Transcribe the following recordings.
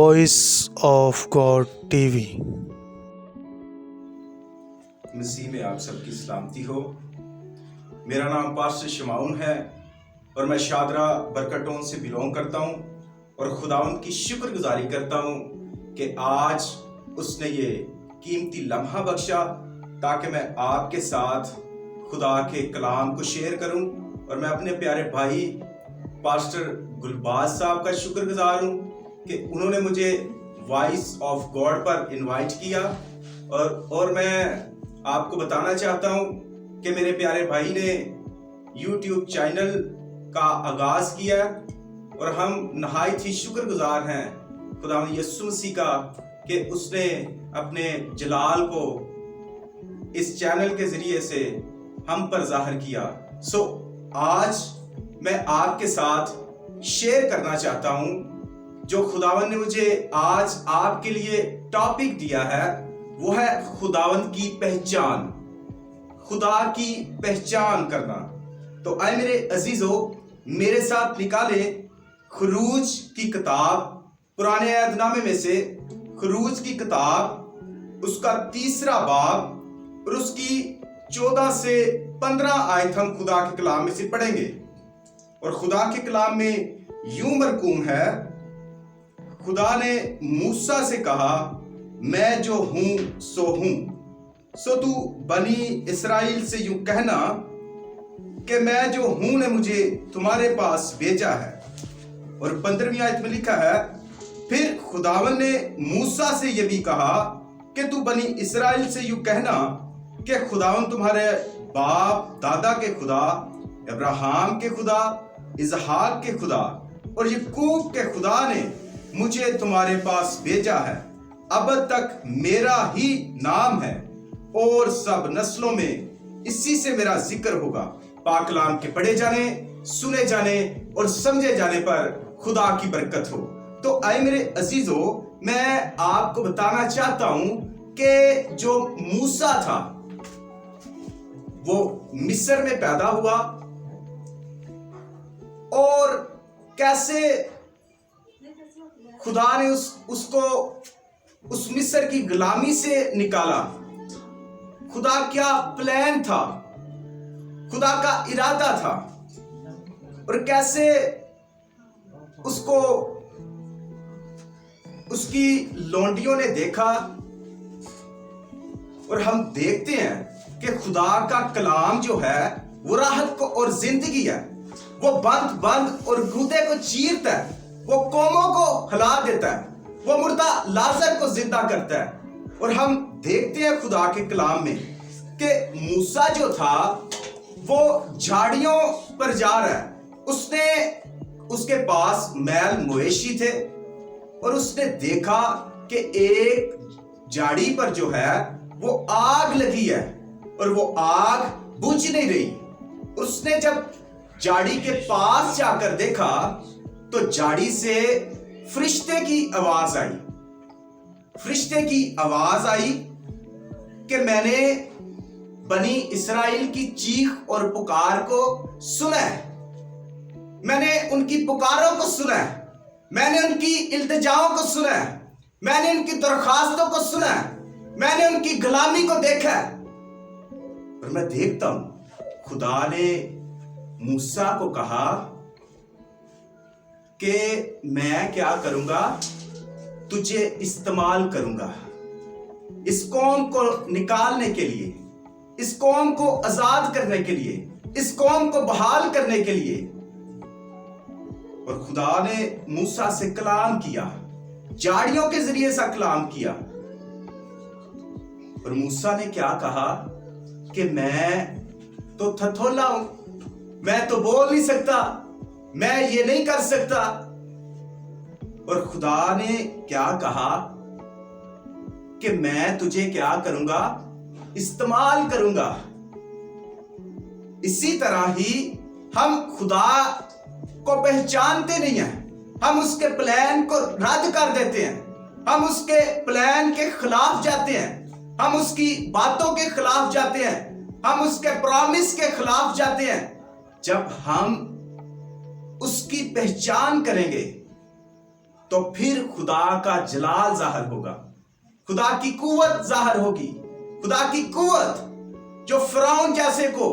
Voice of God TV وی۔ مسیح میں آپ سب کی سلامتی ہو۔ میرا نام پاسٹر شمعون ہے اور میں شادرہ برکٹون سے بلونگ کرتا ہوں اور خداوند کی شکر گزاری کرتا ہوں کہ آج اس نے یہ قیمتی لمحہ بخشا تاکہ میں آپ کے ساتھ خدا کے کلام کو شیئر کروں، اور میں اپنے پیارے بھائی پاسٹر گلباز صاحب کا شکر گزار ہوں کہ انہوں نے مجھے وائس آف گاڈ پر انوائٹ کیا، اور میں آپ کو بتانا چاہتا ہوں کہ میرے پیارے بھائی نے یوٹیوب چینل کا آغاز کیا اور ہم نہایت ہی شکر گزار ہیں خداوند یسوع مسیح کا کہ اس نے اپنے جلال کو اس چینل کے ذریعے سے ہم پر ظاہر کیا۔ آج میں آپ کے ساتھ شیئر کرنا چاہتا ہوں جو خداوند نے مجھے آج آپ کے لیے ٹاپک دیا ہے، وہ ہے خداوند کی پہچان، خدا کی پہچان کرنا۔ تو آئے میرے عزیزو، میرے ساتھ نکالے خروج کی کتاب، پرانے عہد نامے میں سے خروج کی کتاب، اس کا 3 باب اور اس کی 14 سے 15 آیت ہم خدا کے کلام میں سے پڑھیں گے۔ اور خدا کے کلام میں یوں مرقوم ہے، خدا نے موسیٰ سے کہا، میں جو ہوں سو ہوں، سو تو بنی اسرائیل سے یوں کہنا کہ میں جو ہوں نے مجھے تمہارے پاس بھیجا ہے۔ اور 15ویں آیت میں لکھا ہے، پھر خداوند نے موسیٰ سے یہ بھی کہا کہ تو بنی اسرائیل سے یوں کہنا کہ خداوند تمہارے باپ دادا کے خدا، ابراہیم کے خدا، اسحاق کے خدا اور یعقوب کے خدا نے مجھے تمہارے پاس بھیجا ہے۔ اب تک میرا ہی نام ہے اور سب نسلوں میں اسی سے میرا ذکر ہوگا۔ پاک کلام کے پڑھے جانے، سنے جانے اور سمجھے جانے پر خدا کی برکت ہو۔ تو آئے میرے عزیزو، میں آپ کو بتانا چاہتا ہوں کہ جو موسیٰ تھا وہ مصر میں پیدا ہوا، اور کیسے خدا نے اس کو اس مصر کی غلامی سے نکالا، خدا کیا پلان تھا، خدا کا ارادہ تھا، اور کیسے اس کو اس کی لونڈیوں نے دیکھا۔ اور ہم دیکھتے ہیں کہ خدا کا کلام جو ہے وہ راحت کو اور زندگی ہے، وہ بند اور گودے کو چیرتا ہے، وہ قوموں کو ہلا دیتا ہے، وہ مردہ لازر کو زندہ کرتا ہے۔ اور ہم دیکھتے ہیں خدا کے کلام میں کہ موسیٰ جو تھا وہ جھاڑیوں پر جا رہا ہے، اس کے پاس میل مویشی تھے، اور اس نے دیکھا کہ ایک جھاڑی پر جو ہے وہ آگ لگی ہے اور وہ آگ بجھ نہیں رہی۔ اس نے جب جھاڑی کے پاس جا کر دیکھا تو جھاڑی سے فرشتے کی آواز آئی، فرشتے کی آواز آئی کہ میں نے بنی اسرائیل کی چیخ اور پکار کو سنا ہے، میں نے ان کی پکاروں کو سنا ہے، میں نے ان کی التجاؤں کو سنا ہے، میں نے ان کی درخواستوں کو سنا ہے، میں نے ان کی غلامی کو دیکھا ہے۔ اور میں دیکھتا ہوں خدا نے موسیٰ کو کہا کہ میں کیا کروں گا، تجھے استعمال کروں گا اس قوم کو نکالنے کے لیے، اس قوم کو آزاد کرنے کے لیے، اس قوم کو بحال کرنے کے لیے۔ اور خدا نے موسیٰ سے کلام کیا، جھاڑیوں کے ذریعے سے کلام کیا، اور موسیٰ نے کیا کہا کہ میں تو تھتھولا ہوں، میں تو بول نہیں سکتا، میں یہ نہیں کر سکتا۔ اور خدا نے کیا کہا کہ میں تجھے کیا کروں گا، استعمال کروں گا۔ اسی طرح ہی ہم خدا کو پہچانتے نہیں ہیں، ہم اس کے پلان کو رد کر دیتے ہیں، ہم اس کے پلان کے خلاف جاتے ہیں، ہم اس کی باتوں کے خلاف جاتے ہیں، ہم اس کے پرامس کے خلاف جاتے ہیں۔ جب ہم اس کی پہچان کریں گے تو پھر خدا کا جلال ظاہر ہوگا، خدا کی قوت ظاہر ہوگی، خدا کی قوت جو فرعون جیسے کو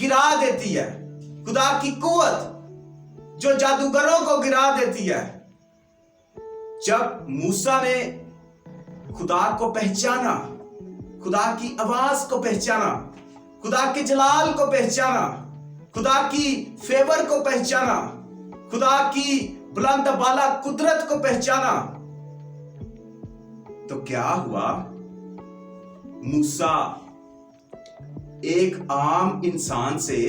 گرا دیتی ہے، خدا کی قوت جو جادوگروں کو گرا دیتی ہے۔ جب موسیٰ نے خدا کو پہچانا، خدا کی آواز کو پہچانا، خدا کے جلال کو پہچانا، خدا کی فیور کو پہچانا، خدا کی بلند بالا قدرت کو پہچانا، تو کیا ہوا؟ موسیٰ ایک عام انسان سے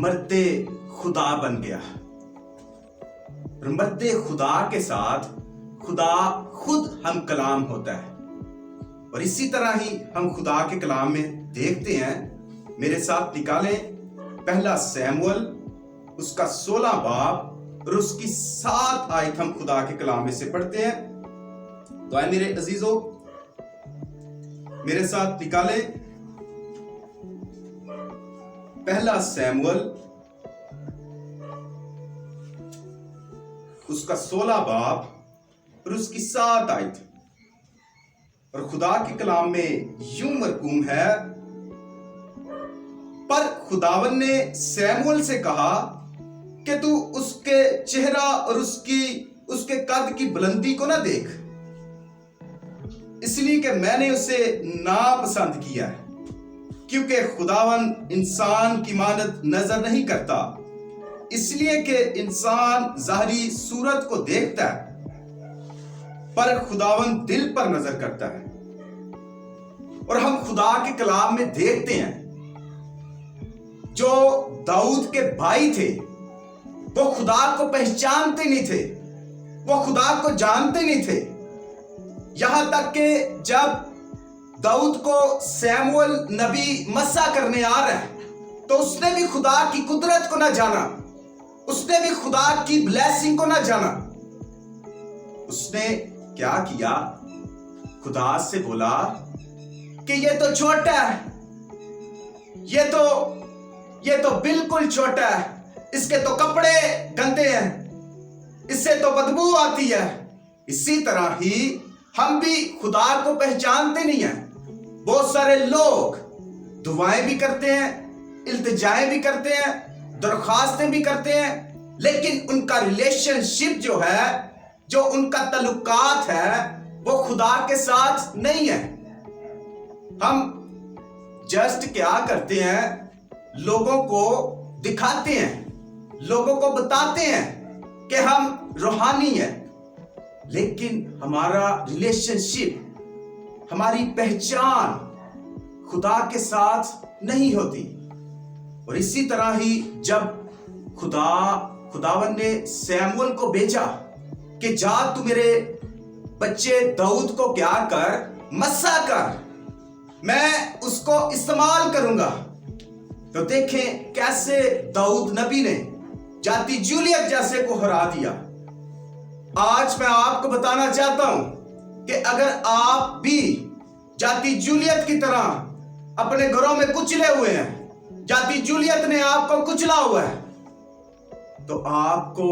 مرد خدا بن گیا، اور مرد خدا کے ساتھ خدا خود ہم کلام ہوتا ہے۔ اور اسی طرح ہی ہم خدا کے کلام میں دیکھتے ہیں، میرے ساتھ نکالیں پہلا سیموئل اس کا 16 باب اور اس کی 7 آیت ہم خدا کے کلام میں سے پڑھتے ہیں۔ تو آئے میرے عزیزو، میرے ساتھ نکالیں پہلا سیموئل اس کا 16 باب اور اس کی 7 آیت، اور خدا کے کلام میں یوں مرقوم ہے، پر خداوند نے سیموئل سے کہا کہ تو اس کے چہرہ اور اس کے قد کی بلندی کو نہ دیکھ، اس لیے کہ میں نے اسے ناپسند کیا ہے، کیونکہ خداوند انسان کی مانند نظر نہیں کرتا، اس لیے کہ انسان ظاہری صورت کو دیکھتا ہے، پر خداوند دل پر نظر کرتا ہے۔ اور ہم خدا کے کلام میں دیکھتے ہیں جو داؤد کے بھائی تھے وہ خدا کو پہچانتے نہیں تھے، وہ خدا کو جانتے نہیں تھے، یہاں تک کہ جب داؤد کو سیموئل نبی مسح کرنے آ رہا ہے تو اس نے بھی خدا کی قدرت کو نہ جانا، اس نے بھی خدا کی بلیسنگ کو نہ جانا۔ اس نے کیا کیا؟ خدا سے بولا کہ یہ تو چھوٹا ہے، یہ تو بالکل چھوٹا ہے، اس کے تو کپڑے گندے ہیں، اس سے تو بدبو آتی ہے۔ اسی طرح ہی ہم بھی خدا کو پہچانتے نہیں ہیں۔ بہت سارے لوگ دعائیں بھی کرتے ہیں، التجائیں بھی کرتے ہیں، درخواستیں بھی کرتے ہیں، لیکن ان کا ریلیشن شپ جو ہے، جو ان کا تعلقات ہے، وہ خدا کے ساتھ نہیں ہے۔ ہم جسٹ کیا کرتے ہیں؟ لوگوں کو دکھاتے ہیں، لوگوں کو بتاتے ہیں کہ ہم روحانی ہیں، لیکن ہمارا ریلیشن شپ، ہماری پہچان خدا کے ساتھ نہیں ہوتی۔ اور اسی طرح ہی جب خداوند نے سیموئل کو بھیجا کہ جا تو میرے بچے داؤد کو کیا کر، مسح کر، میں اس کو استعمال کروں گا، تو دیکھیں کیسے داؤد نبی نے جاتی جولیت جیسے کو ہرا دیا۔ آج میں آپ کو بتانا چاہتا ہوں کہ اگر آپ بھی جاتی جولیت کی طرح اپنے گھروں میں کچلے ہوئے ہیں، جاتی جولیت نے آپ کو کچلا ہوا ہے، تو آپ کو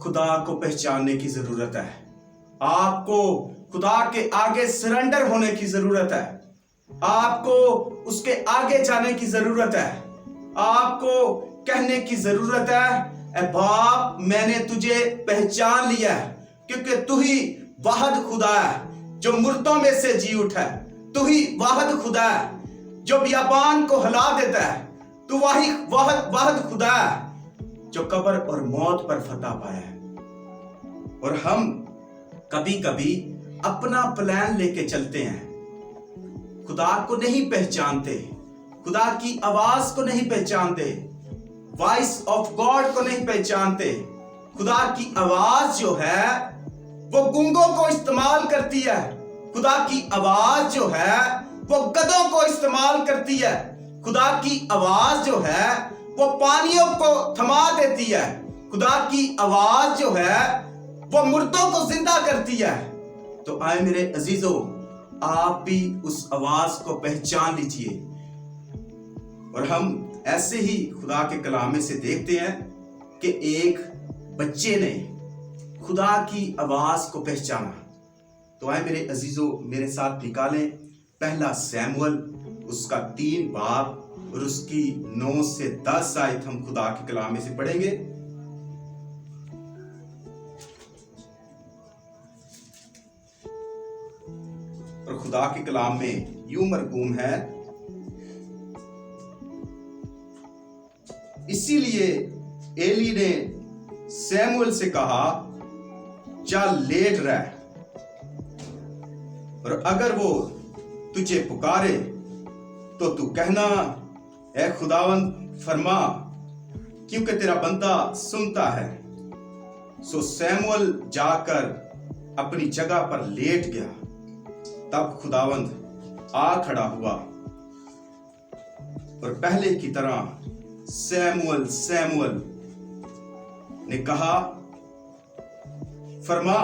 خدا کو پہچاننے کی ضرورت ہے، آپ کو خدا کے آگے سرنڈر ہونے کی ضرورت ہے، آپ کو اس کے آگے جانے کی ضرورت ہے، آپ کو کہنے کی ضرورت ہے، اے باپ میں نے تجھے پہچان لیا ہے، کیونکہ تو ہی واحد خدا ہے جو مردوں میں سے جی اٹھا ہے، تو ہی واحد خدا ہے جو بیابان کو ہلا دیتا ہے، تو واحد خدا ہے جو قبر اور موت پر فتح پایا ہے۔ اور ہم کبھی کبھی اپنا پلان لے کے چلتے ہیں، خدا کو نہیں پہچانتے، خدا کی آواز کو نہیں پہچانتے، وائس آف گاڈ کو نہیں پہچانتے۔ خدا کی آواز جو ہے وہ گونگوں کو استعمال کرتی ہے، خدا کی آواز جو ہے وہ گدھوں کو استعمال کرتی ہے، خدا کی آواز جو ہے وہ پانیوں کو تھما دیتی ہے، خدا کی آواز جو ہے وہ مردوں کو زندہ کرتی ہے۔ تو آئے میرے عزیزو، آپ بھی اس آواز کو پہچان لیجئے۔ اور ہم ایسے ہی خدا کے کلام میں سے دیکھتے ہیں کہ ایک بچے نے خدا کی آواز کو پہچانا۔ تو آئے میرے عزیزو میرے ساتھ نکالیں پہلا سیموئل اس کا 3 باب اور اس کی 9 سے 10 آیت ہم خدا کے کلام میں سے پڑھیں گے۔ اور خدا کے کلام میں یوں مرقوم ہے، اسی لیے ایلی نے سیموئل سے کہا چل لیٹ رہ، اور اگر وہ تجھے پکارے تو کہنا اے خداوند فرما، کیونکہ تیرا بندہ سنتا ہے۔ سو سیموئل جا کر اپنی جگہ پر لیٹ گیا، تب خداوند آ کھڑا ہوا اور پہلے کی طرح سیموئل سیموئل نے کہا فرما،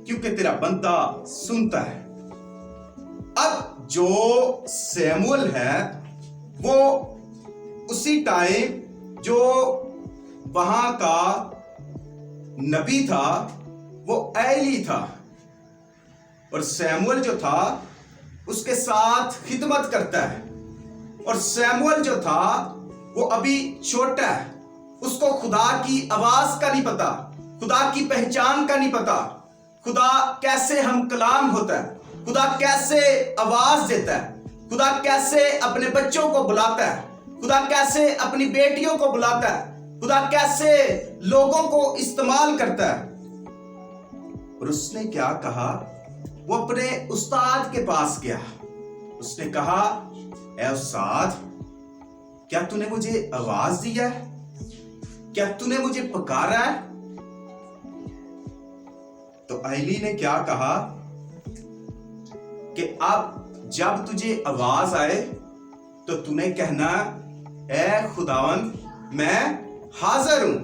کیونکہ تیرا بندہ سنتا ہے۔ اب جو سیموئل ہے وہ اسی ٹائم جو وہاں کا نبی تھا وہ ایلی تھا، اور سیموئل جو تھا اس کے ساتھ خدمت کرتا ہے، اور سیموئل جو تھا وہ ابھی چھوٹا ہے، اس کو خدا کی آواز کا نہیں پتا، خدا کی پہچان کا نہیں پتا، خدا کیسے ہم کلام ہوتا ہے، خدا کیسے آواز دیتا ہے، خدا کیسے اپنے بچوں کو بلاتا ہے، خدا کیسے اپنی بیٹیوں کو بلاتا ہے، خدا کیسے لوگوں کو استعمال کرتا ہے۔ اور اس نے کیا کہا؟ وہ اپنے استاد کے پاس گیا، اس نے کہا اے استاد، کیا تو نے مجھے آواز دیا ہے؟ کیا تو نے مجھے پکارا ہے؟ تو ایلی نے کیا کہا کہ اب جب تجھے آواز آئے تو تو نے کہنا اے خداوند میں حاضر ہوں۔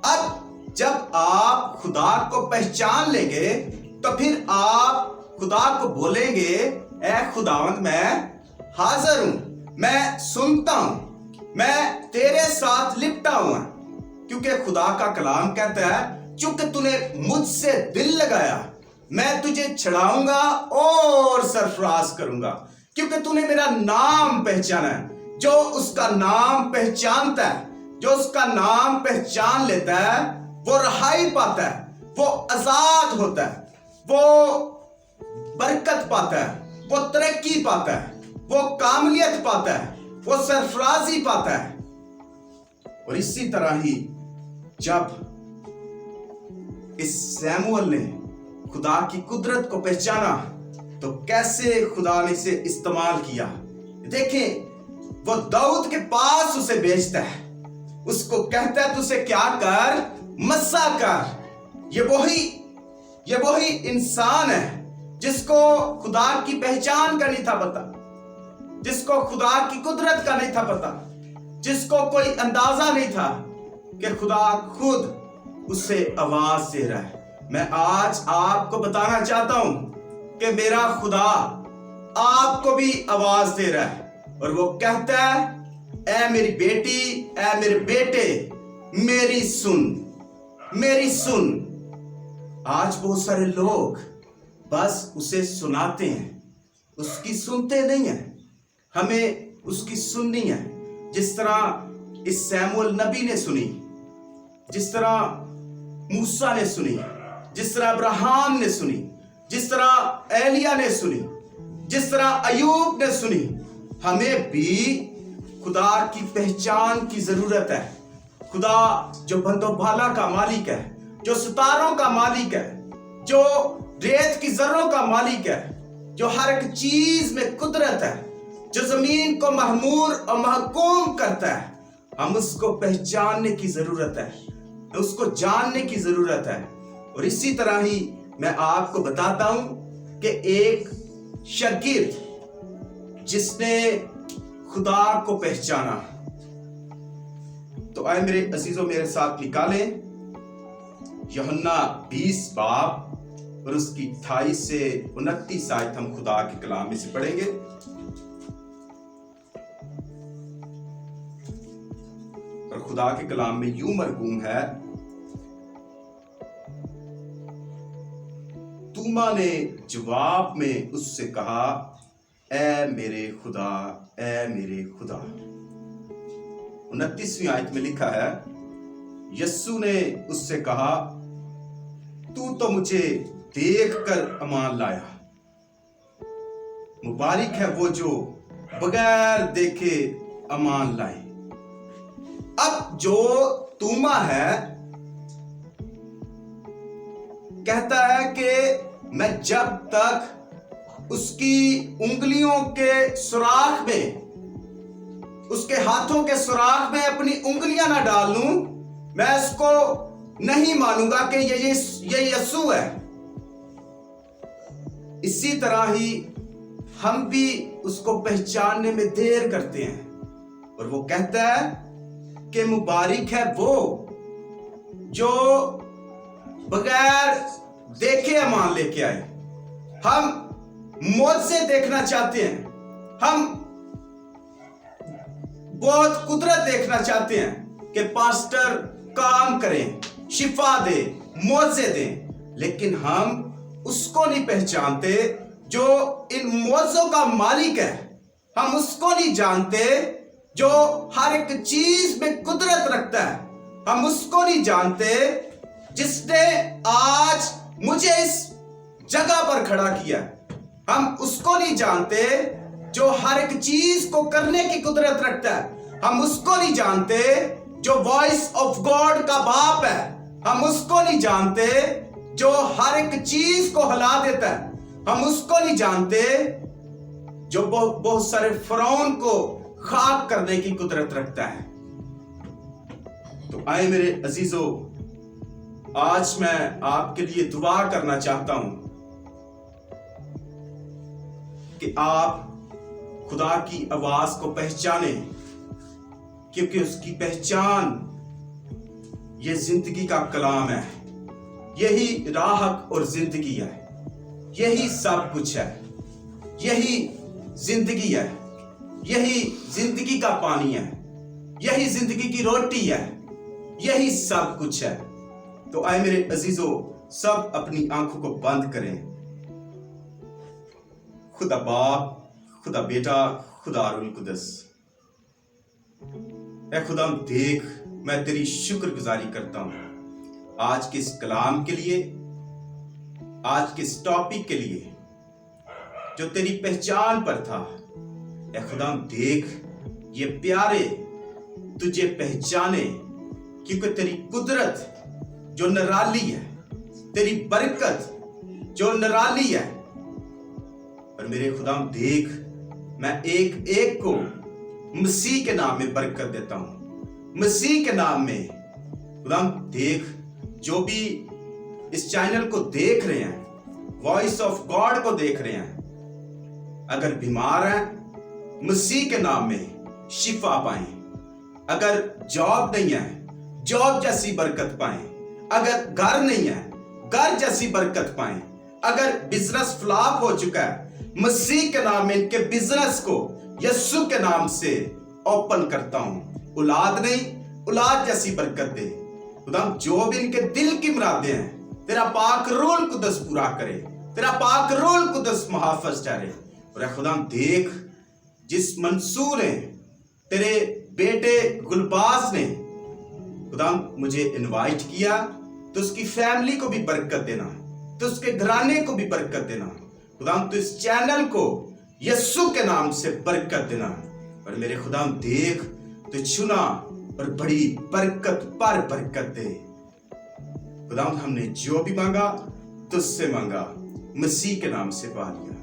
اب جب آپ خدا کو پہچان لیں گے تو پھر آپ خدا کو بولیں گے اے خداوند میں حاضر ہوں، میں سنتا ہوں، میں تیرے ساتھ لپٹا ہوا، کیونکہ خدا کا کلام کہتا ہے چونکہ تو نے مجھ سے دل لگایا میں تجھے چھڑاؤں گا اور سرفراز کروں گا، کیونکہ تو نے میرا نام پہچانا ہے۔ جو اس کا نام پہچانتا ہے، جو اس کا نام پہچان لیتا ہے، وہ رہائی پاتا ہے، وہ آزاد ہوتا ہے، وہ برکت پاتا ہے، وہ ترقی پاتا ہے، وہ کاملیت پاتا ہے، وہ سرفرازی پاتا ہے۔ اور اسی طرح ہی جب اس سیموئل نے خدا کی قدرت کو پہچانا تو کیسے خدا نے اسے استعمال کیا۔ دیکھیں وہ داؤد کے پاس اسے بھیجتا ہے، اس کو کہتا ہے تو اسے کیا کر، مسا کر۔ یہ وہی انسان ہے جس کو خدا کی پہچان کا نہیں تھا پتا، جس کو خدا کی قدرت کا نہیں تھا پتا، جس کو کوئی اندازہ نہیں تھا کہ خدا خود اسے آواز دے رہا ہے۔ میں آج آپ کو بتانا چاہتا ہوں کہ میرا خدا آپ کو بھی آواز دے رہا ہے، اور وہ کہتا ہے اے میری بیٹی، اے میرے بیٹے، میری سن۔ آج بہت سارے لوگ بس اسے سناتے ہیں، اس کی سنتے نہیں ہیں۔ ہمیں اس کی سننی ہے، جس طرح اس سیموئل نبی نے سنی، جس طرح موسیٰ نے سنی، جس طرح ابراہیم نے سنی، جس طرح ایلیہ نے سنی، جس طرح ایوب نے سنی۔ ہمیں بھی خدا کی پہچان کی ضرورت ہے۔ خدا جو بند و بالا کا مالک ہے، جو ستاروں کا مالک ہے، جو ریت کی ذروں کا مالک ہے، جو ہر ایک چیز میں قدرت ہے، جو زمین کو محمور اور محکوم کرتا ہے، ہم اس کو پہچاننے کی ضرورت ہے، اس کو جاننے کی ضرورت ہے۔ اور اسی طرح ہی میں آپ کو بتاتا ہوں کہ ایک شاگرد جس نے خدا کو پہچانا، تو آئے میرے عزیزوں میرے ساتھ نکالیں یوحنا 20 باب اور اس کی 28 سے 29 آیت ہم خدا کے کلام میں سے پڑھیں گے۔ اور خدا کے کلام میں یوں مرقوم ہے، توما نے جواب میں اس سے کہا، اے میرے خدا، اے میرے خدا۔ 29ویں آیت میں لکھا ہے، یسوع نے اس سے کہا، تو مجھے دیکھ کر ایمان لایا۔ مبارک ہے وہ جو بغیر دیکھے ایمان لائے۔ اب جو توما ہے کہتا ہے کہ میں جب تک اس کی انگلیوں کے سوراخ میں، اس کے ہاتھوں کے سوراخ میں اپنی انگلیاں نہ ڈال لوں، میں اس کو نہیں مانوں گا کہ یہ یسوع ہے۔ اسی طرح ہی ہم بھی اس کو پہچاننے میں دیر کرتے ہیں، اور وہ کہتا ہے کہ مبارک ہے وہ جو بغیر دیکھے ایمان لے کے آئے۔ ہم معجزے دیکھنا چاہتے ہیں، ہم بہت قدرت دیکھنا چاہتے ہیں کہ پاسٹر کام کریں، شفا دے، معجزے دیں، لیکن ہم اس کو نہیں پہچانتے جو ان معجزوں کا مالک ہے۔ ہم اس کو نہیں جانتے جو ہر ایک چیز میں قدرت رکھتا ہے۔ ہم اس کو نہیں جانتے جس نے آج مجھے اس جگہ پر کھڑا کیا۔ ہم اس کو نہیں جانتے جو ہر ایک چیز کو کرنے کی قدرت رکھتا ہے۔ ہم اس کو نہیں جانتے جو وائس آف گاڈ کا باپ ہے۔ ہم اس کو نہیں جانتے جو ہر ایک چیز کو ہلا دیتا ہے۔ ہم اس کو نہیں جانتے جو بہت سارے فرعون کو خاک کرنے کی قدرت رکھتا ہے۔ تو آئے میرے عزیزو، آج میں آپ کے لیے دعا کرنا چاہتا ہوں کہ آپ خدا کی آواز کو پہچانیں، کیونکہ اس کی پہچان یہ زندگی کا کلام ہے۔ یہی راہ اور زندگی ہے، یہی سب کچھ ہے، یہی زندگی ہے، یہی زندگی کا پانی ہے، یہی زندگی کی روٹی ہے، یہی سب کچھ ہے۔ تو آئے میرے عزیزو، سب اپنی آنکھوں کو بند کریں۔ خدا باپ، خدا بیٹا، خدا روح القدس، اے خدا دیکھ، میں تیری شکر گزاری کرتا ہوں آج کے اس کلام کے لیے، آج کے اس ٹاپک کے لیے جو تیری پہچان پر تھا۔ اے خدا دیکھ، یہ پیارے تجھے پہچانے، کیونکہ تیری قدرت جو نرالی ہے، تیری برکت جو نرالی ہے۔ اور میرے خدا دیکھ، میں ایک ایک کو مسیح کے نام میں برکت دیتا ہوں، مسیح کے نام میں۔ خدا دیکھ، جو بھی اس چینل کو دیکھ رہے ہیں، وائس آف گاڈ کو دیکھ رہے ہیں، اگر بیمار ہیں، مسیح کے نام میں شفا پائیں۔ اگر جاب نہیں ہے، جاب جیسی برکت پائیں۔ اگر گھر نہیں ہے، گھر جیسی برکت پائیں۔ اگر بزنس فلاپ ہو چکا ہے، مسیح کے نام میں ان کے بزنس کو یسوع کے نام سے اوپن کرتا ہوں۔ اولاد نہیں، اولاد جیسی برکت دے خدا۔ جو بھی ان کے دل کی مرادیں ہیں، تیرا پاک روح القدس پورا کرے، تیرا پاک روح القدس محافظ ٹھہرے۔ اور اے خدا دیکھ، جس منصور نے، تیرے بیٹے گلباز نے خدا مجھے انوائٹ کیا، تو اس کی فیملی کو بھی برکت دینا، تو اس کے گھرانے کو بھی برکت دینا خدا۔ تو اس چینل کو یسوع کے نام سے برکت دینا۔ اور میرے خدا دیکھ، تو چنا اور بڑی برکت پر برکت دے خدا۔ ہم نے جو بھی مانگا تجھ سے مانگا، مسیح کے نام سے پا لیا۔